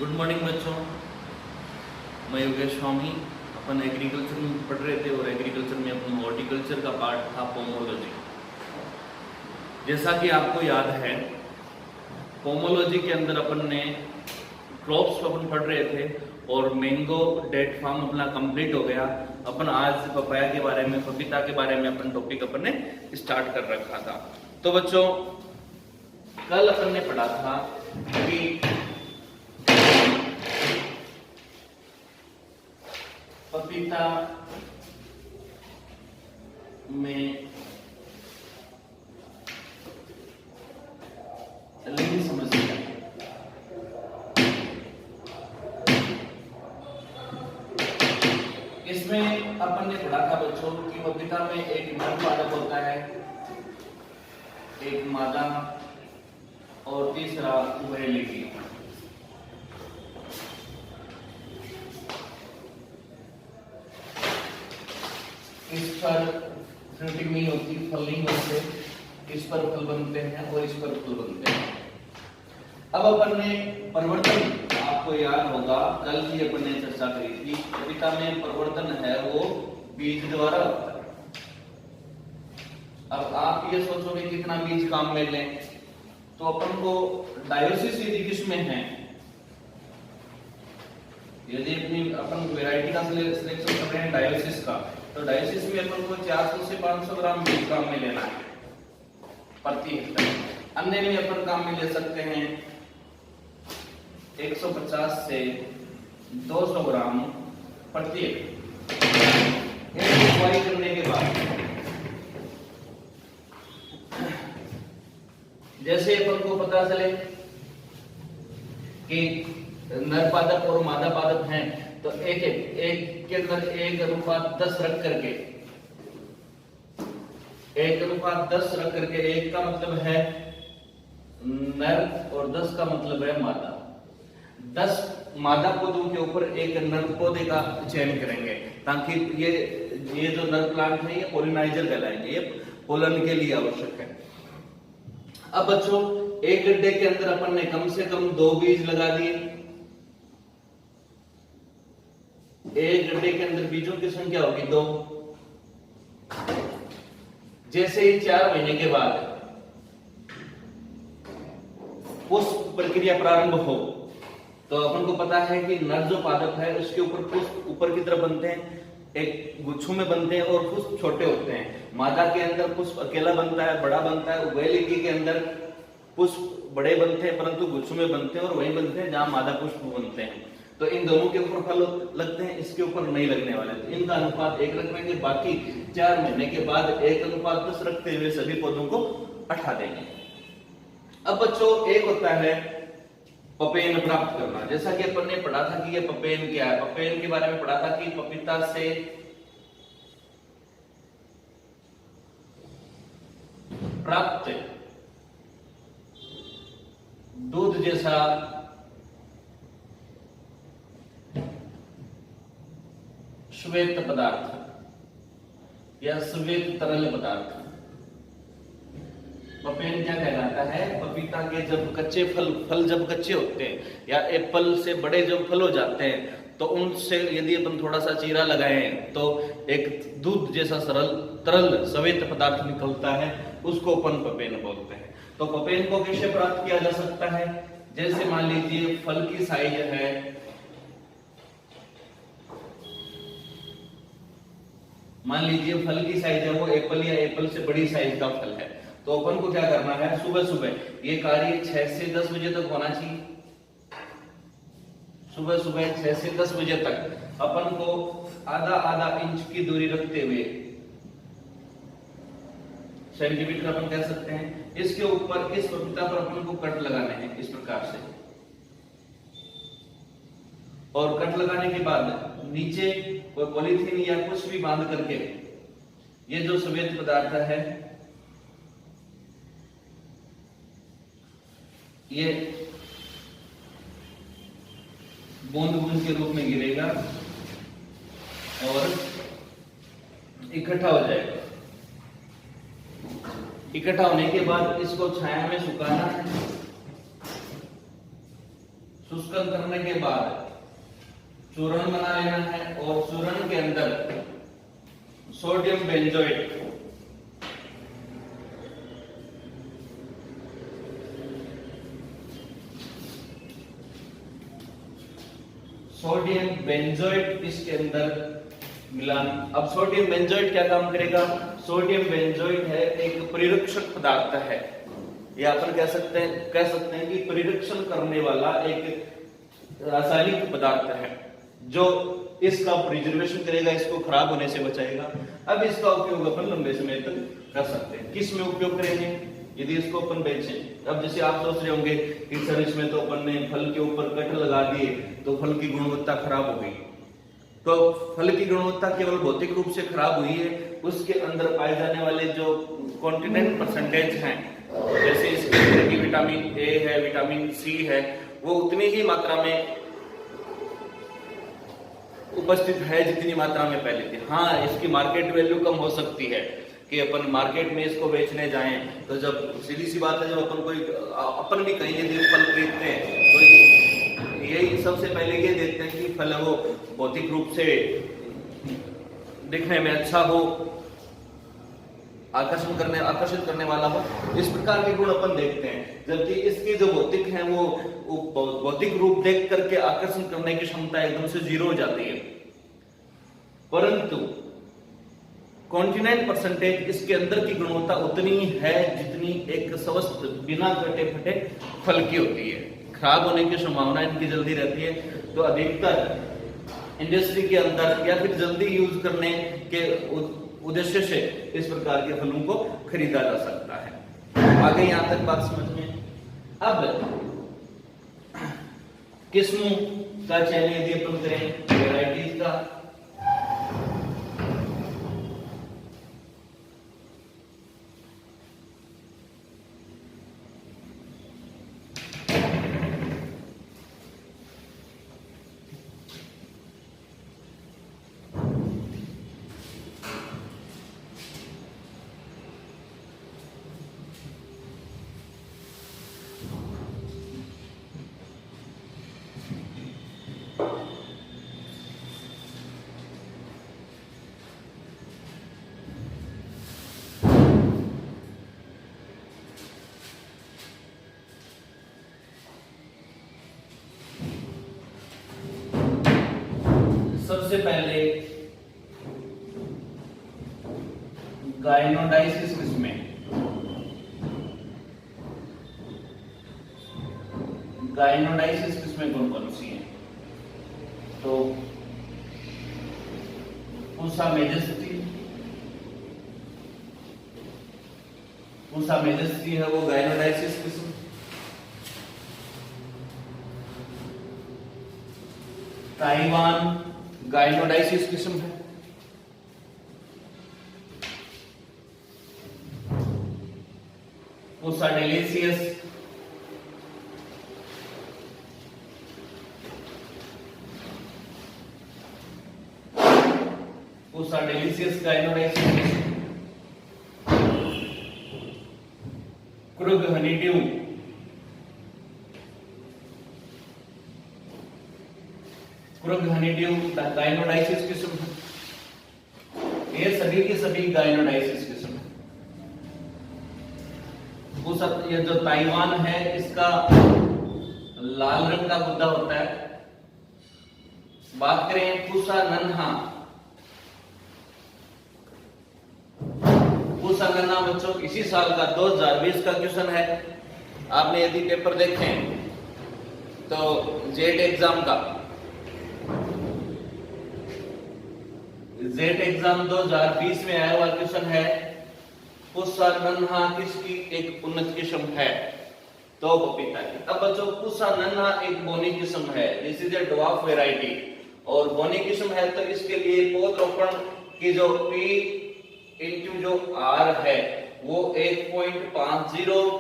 Good morning बच्चों, मैं योगेश स्वामी। अपन agriculture में पढ़ रहे थे और एग्रीकल्चर में अपन हॉर्टिकल्चर का पार्ट था पोमोलॉजी। जैसा कि आपको याद है, पोमोलॉजी के अंदर अपन ने क्रॉप्स अपन पढ़ रहे थे और मैंगो डेट फार्म अपना कंप्लीट हो गया। अपन आज पपाया के बारे में, पपीता के बारे में अपन टॉपिक अपन ने स्टार्ट कर रखा था। तो बच्चों, कल अपन ने पढ़ा था कि पपीता में लिंग समस्या, इसमें अपन ने पढ़ा था बच्चों कि पपीता में एक नर पादप होता है, एक मादा और तीसरा उभयलिंगी। इस पर फ्रूटिंग नहीं होती, फल नहीं होते, इस पर फल बनते हैं और इस पर फल बनते हैं। अब अपन ने परिवर्तन, आपको याद होगा कल की अपन ने चर्चा करी थी, पपीता में परिवर्तन है वो बीज द्वारा होता है। अब आप ये सोचोगे कितना बीज काम में लें, तो अपन को डायोसिस यदि किसमें है, यदि अपन वैरायटी का सिलेक्शन कर रहे हैं डायोसिस का, तो डायोसिस में अपन को 400 से 500 ग्राम बीज काम में लेना है प्रति हेक्टेयर। अन्य में अपन काम में ले सकते हैं 150 से 200 ग्राम प्रति हेक्टेयर। बुआई करने के बाद जैसे अपन को पता चले कि नर पादप और मादा पादप हैं, तो एक के अंदर 1:10 रख करके, 1:10 रख करके, 1 का मतलब है नर और 10 का मतलब है मादा। 10 मादा पौधों के ऊपर एक नर पौधे का चयन करेंगे, ताकि ये जो नर प्लांट है ये पोलिनाइजर कहलाएंगे, ये पोलन के लिए आवश्यक है। अब बच्चों, एक गड्ढे के अंदर अपन ने कम से कम 2 बीज लगा दिए। एक गड्ढे के अंदर बीजों की संख्या होगी 2। जैसे ही 4 महीने के बाद पुष्प प्रक्रिया प्रारंभ हो, तो अपन को पता है कि नर जो पादप है उसके ऊपर पुष्प ऊपर की तरफ बनते हैं, एक गुच्छों में बनते हैं और पुष्प छोटे होते हैं। मादा के अंदर पुष्प अकेला बनता है, बड़ा बनता है। उभयलिंगी के अंदर पुष्प बड़े बनते हैं परंतु गुच्छों में बनते हैं और वही बनते हैं जहां मादा पुष्प बनते हैं। तो इन दोनों के ऊपर फल लगते हैं, इसके ऊपर नहीं लगने वाले। तो इनका अनुपात 1 रखेंगे, बाकी 4 महीने के बाद 1:10 रखते हुए सभी पौधों को हटा देंगे। अब बच्चों, एक होता है पपेन प्राप्त करना। जैसा कि अपन ने पढ़ा था कि ये पपेन क्या है। पपेन के बारे में पढ़ा था कि पपीता से प्राप्त दूध जैसा श्वेत पदार्थ या श्वेत तरल पदार्थ पपेन क्या कहलाता है। पपीता के जब कच्चे फल जब कच्चे होते हैं या एप्पल से बड़े जब फल हो जाते हैं, तो उनसे यदि अपन थोड़ा सा चीरा लगाएं तो एक दूध जैसा तरल श्वेत पदार्थ निकलता है, उसको अपन पपेन बोलते हैं। तो पपेन को कैसे प्राप्त किया जा सकता है? जैसे मान लीजिए फल की साइज है, मान लीजिए फल की साइज है वो एप्पल या एप्पल से बड़ी साइज का फल है, तो अपन को क्या करना है, सुबह सुबह ये कार्य 6 से 10 बजे तक होना चाहिए। सुबह सुबह 6 से 10 बजे तक अपन को आधा इंच की दूरी रखते हुए, सेंटीमीटर अपन कह सकते हैं, इसके ऊपर इस पपीता पर अपन को कट लगाने हैं इस प्रकार से। और कट लगाने के बाद नीचे कोई पॉलीथीन या कुछ भी बांध करके ये जो श्वेत पदार्थ है ये बूंद बूंद के रूप में गिरेगा और इकट्ठा हो जाएगा। इकट्ठा होने के बाद इसको छाया में सुखाना है। शुष्कन करने के बाद चूर्ण बना लेना है और चूर्ण के अंदर सोडियम बेंजोएट इसके अंदर मिलान। अब सोडियम बेंजोएट क्या काम करेगा? सोडियम बेंजोएट है एक परिरक्षक पदार्थ है, या अपन कह सकते हैं कि परिरक्षण करने वाला एक रासायनिक पदार्थ है जो इसका प्रिजर्वेशन करेगा, इसको खराब होने से बचाएगा। अब इसका उपयोग अपन लंबे समय तक कर सकते हैं। किस में उपयोग करेंगे? यदि इसको अपन बेचें, अब जैसे आप सोच रहे होंगे कि सर इसमें तो अपन ने फल के ऊपर कट लगा दिए तो फल की गुणवत्ता खराब हो गई। तो फल की गुणवत्ता केवल भौतिक रूप से खराब हुई है, उसके अंदर पाए जाने वाले जो कॉन्टिनेंट परसेंटेज हैं, जैसे इसके अंदर की विटामिन ए है, विटामिन सी है, वो उतनी ही मात्रा में उपस्थित है जितनी मात्रा में पहले थी। हाँ, इसकी मार्केट वैल्यू कम हो सकती है कि अपन मार्केट में इसको बेचने जाएं तो जब सीधी सी बात है, जब अपन भी कहीं यदि फल खरीदते हैं तो यही सबसे पहले ये देखते हैं कि फल वो भौतिक रूप से दिखने में अच्छा हो, आकर्षित करने वाला हो, इस प्रकार के गुण अपन देखते हैं। जबकि इसके जो भौतिक हैं वो भौतिक रूप देख करके आकर्षण करने की क्षमता एकदम से 0 हो जाती है। परंतु कॉन्टिनेंट परसेंटेज इसके अंदर की गुणवत्ता उतनी ही है जितनी एक स्वस्थ बिना कटे फटे फल की होती है। खराब होने की संभावना इनकी जल्दी रहती है, तो अधिकतर इंडस्ट्री के अंदर या फिर जल्दी यूज करने के उद्देश्य से इस प्रकार के फलों को खरीदा जा सकता है। आगे यहां तक बात समझ में। अब किस्मों का चयन यदि अपन करें, वैरायटीज का, सबसे पहले गायनोडाइसिस किस्में, गायनोडाइसिस किस्में कौन कौन सी हैं? तो पूसा मेजेस्टी है वो गायनोडाइसिस किस्म। ताइवान गायनोडाइसिस किस्म है। पूसा डेलिसियस, पूसा डेलिसियस गायनोडाइसिस किस्म। क्रुग हनीड्यू, क्रुग हनीड्यू गायनोडाइसिस किस्म है। ये सभी की सभी गायनोडाइसिस किस्म है। ये जो ताइवान है इसका लाल रंग का गुद्दा होता है। बात करें पूसा नन्हा, पूसा नन्हा बच्चों इसी साल का 2020 का क्वेश्चन है। आपने यदि पेपर देखें तो जेट एग्जाम 2020 में आया हुआ क्वेश्चन है। पूसा नन्हा किसकी एक उन्नत किस्म है? तो पपीता की। अब बच्चों पूसा नन्हा एक बोनी किस्म है, this is a dwarf variety, और बोनी किस्म है तो इसके लिए पौध रोपण की जो P इंटू जो R है वो 1.50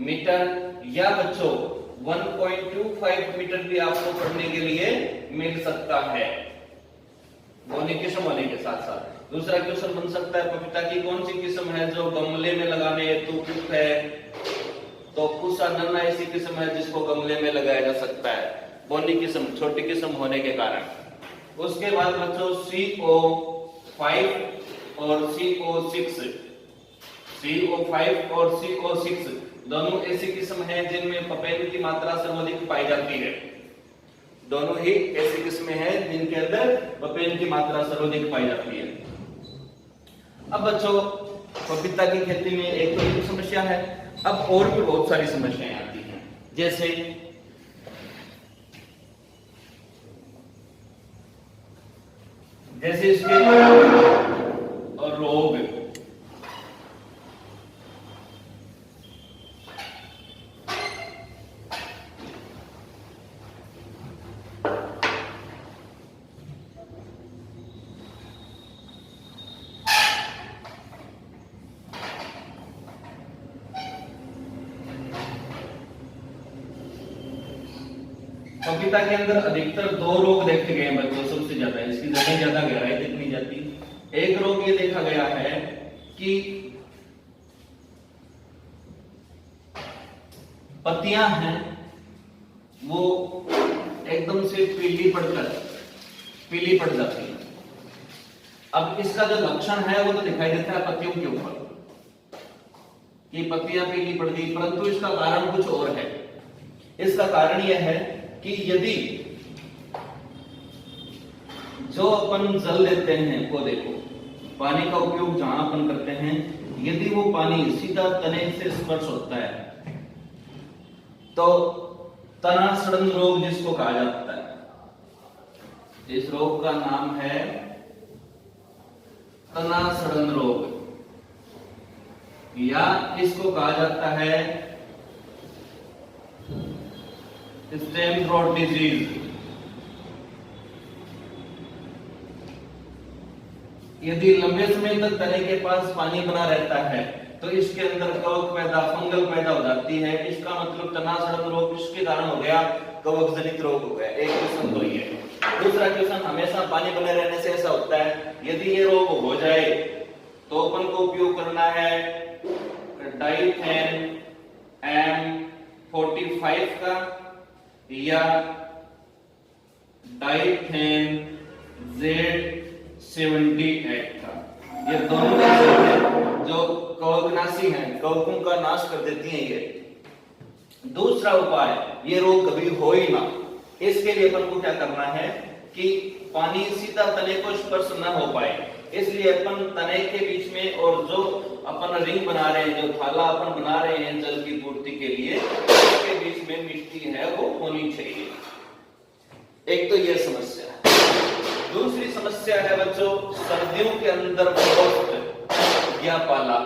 मीटर या बच्चों 1.25 मीटर भी आपको पढ़ने के लिए मिल सकता है बोनी किस्म होने के साथ साथ। दूसरा क्वेश्चन बन सकता है पपीता की कौन सी किस्म है जो गमले में लगाने हेतु उपयुक्त है? तो पूसा नन्ना ऐसी किस्म है जिसको गमले में लगाया जा सकता है, बोनी किस्म, छोटी किस्म होने के कारण। उसके बाद बच्चों CO5 और CO6, CO5 और CO6 दोनों ऐसी किस्म है जिनमें पपेन की मात्रा सर्वाधिक पाई जाती है। दोनों ही ऐसी किस्में हैं जिनके अंदर पपेन की मात्रा सर्वाधिक पाई जाती है। अब बच्चों पपीता की खेती में एक तो ये समस्या है, अब और भी बहुत सारी समस्याएं आती हैं, जैसे इसके रोग, पपीता के अंदर अधिकतर दो रोग देखे गए हैं बच्चों, सबसे ज्यादा इसकी जगह ज्यादा गहराई तक नहीं जाती। एक रोग ये देखा गया है कि पत्तियां हैं वो एकदम से पीली पड़ जाती है। अब इसका जो लक्षण है वो तो दिखाई देता है पत्तियों के ऊपर कि पत्तियां पीली पड़ गई, परंतु इसका कारण कुछ और है। इसका कारण यह है कि यदि जो अपन जल देते हैं पौधे को, पानी का उपयोग जहां अपन करते हैं, यदि वो पानी सीधा तने से स्पर्श होता है तो तना सड़न रोग जिसको कहा जाता है, इस रोग का नाम है तना सड़न रोग, या इसको कहा जाता है स्टेम थ्रोट डिजीज। यदि लंबे समय तक तने के पास पानी बना रहता है तो इसके अंदर कवक फंगल पैदा हो जाती है। इसका मतलब तना सड़न रोग इसके कारण हो गया, कवक जनित रोग हो गया। एक क्वेश्चन तो ये। दूसरा क्वेश्चन, हमेशा पानी बने रहने से ऐसा होता है, यदि ये रोग हो जाए तो अपन को उपयोग करना है डाइथेन M45 का या डाइथेन Z78 का। ये दोनों जो कवकनाशी हैं, कवकों का नाश कर देती हैं ये। दूसरा उपाय, ये रोग कभी हो ही ना, इसके लिए अपन को क्या करना है कि पानी सीधा तने को स्पर्श न हो पाए, इसलिए अपन तने के बीच में और जो अपन रिंग बना रहे हैं, जो थाला अपन बना रहे हैं जल की पूर्ति के लिए, उसके बीच में मिट्टी है वो होनी चाहिए। एक तो ये समस्या है। दूसरी समस्या है बच्चों, सर्दियों के अंदर फ्रोस्ट या पाला।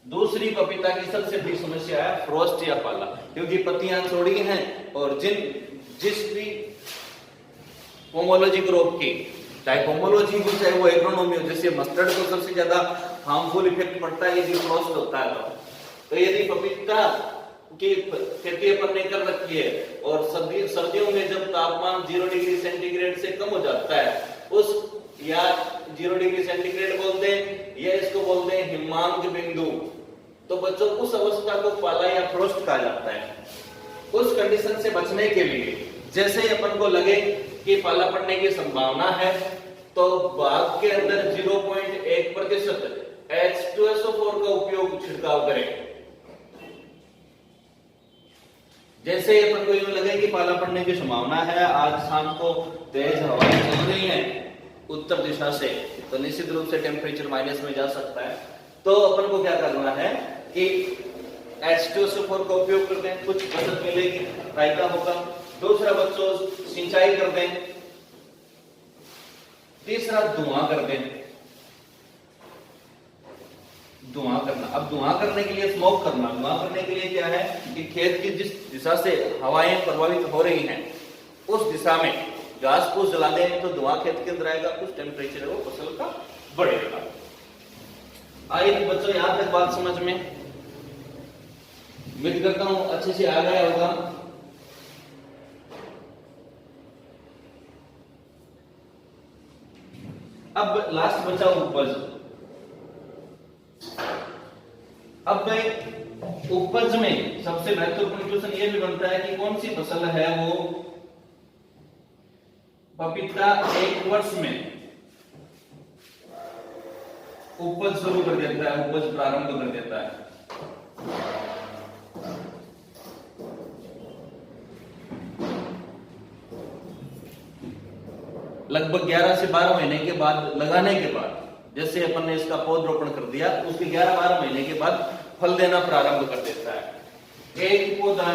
दूसरी पपीता की सबसे बड़ी समस्या है फ्रोस्ट या पाला, क्योंकि पत्तियां चौड़ी हैं और जिस भी पोमोलॉजी ग्रुप की, चाहे पोमोलॉजी हो चाहे वो एग्रोनॉमी हो, जैसे मस्टर्ड को सबसे ज्यादा हार्मफुल इफेक्ट पड़ता है यदि फ्रोस्ट होता है तो यदि पपीता की खेती अपन ने कर रखी है और सर्दियों में जब तापमान 0 डिग्री सेंटीग्रेड से कम हो जाता है, उस या 0 डिग्री सेंटीग्रेड बोलते हैं या इसको बोलते हैं हिमांक बिंदु, तो बच्चों उस अवस्था को पाला या फ्रोस्ट कहा जाता है। उस कंडीशन से बचने के लिए जैसे ही अपन को लगे कि पाला पड़ने की संभावना है तो बाग के अंदर 0.1% H2SO4 का उपयोग छिड़काव करें। जैसे ही अपन को यूं लगे कि पाला पड़ने की संभावना है, आज शाम को तेज हवाएं चल रही हैं उत्तर दिशा से, तो निश्चित रूप से टेम्परेचर माइनस में जा सकता है, तो अपन को क्या करना है कि H2SO4 का उपयोग करते हैं, कुछ बचत मिलेगी, फायदा होगा। दूसरा बच्चों, सिंचाई कर दें। तीसरा, धुआं कर दें। धुआं करना, अब धुआं करने के लिए स्मोक करना, धुआं करने के लिए क्या है कि खेत की जिस दिशा से हवाएं प्रभावित हो रही हैं उस दिशा में घास फूस जला दें तो धुआं खेत के अंदर आएगा, कुछ टेम्परेचर है वो फसल का बढ़ेगा। आइए बच्चों, यहां तक बात समझ में, उम्मीद करता हूं अच्छे से आ गया होगा। अब लास्ट बचा उपज। अब मैं उपज में सबसे महत्वपूर्ण क्वेश्चन ये भी बनता है कि कौन सी फसल है वो पपीता एक वर्ष में उपज शुरू कर देता है, उपज प्रारंभ कर देता है। लगभग 11 से 12 महीने के बाद लगाने के बाद, जैसे अपन ने इसका पौधरोपण कर दिया, उसके 11-12 महीने के बाद फल देना प्रारंभ कर देता है। एक पौधा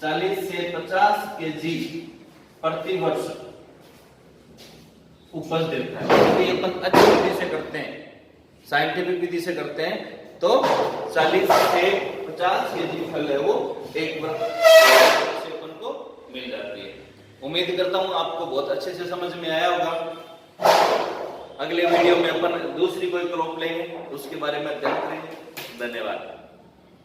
40 से 50 केजी प्रति वर्ष उपज देता है। यदि अपन अच्छी विधि से करते हैं, साइंटिफिक विधि से करते हैं, तो 40 से 50 केजी फल है वो एक वर्ष से अपन को मिल जाती है। उम्मीद करता हूं आपको बहुत अच्छे से समझ में आया होगा। अगले वीडियो में अपन दूसरी कोई क्रॉप लेंगे, उसके बारे में जानते रहेंगे। धन्यवाद।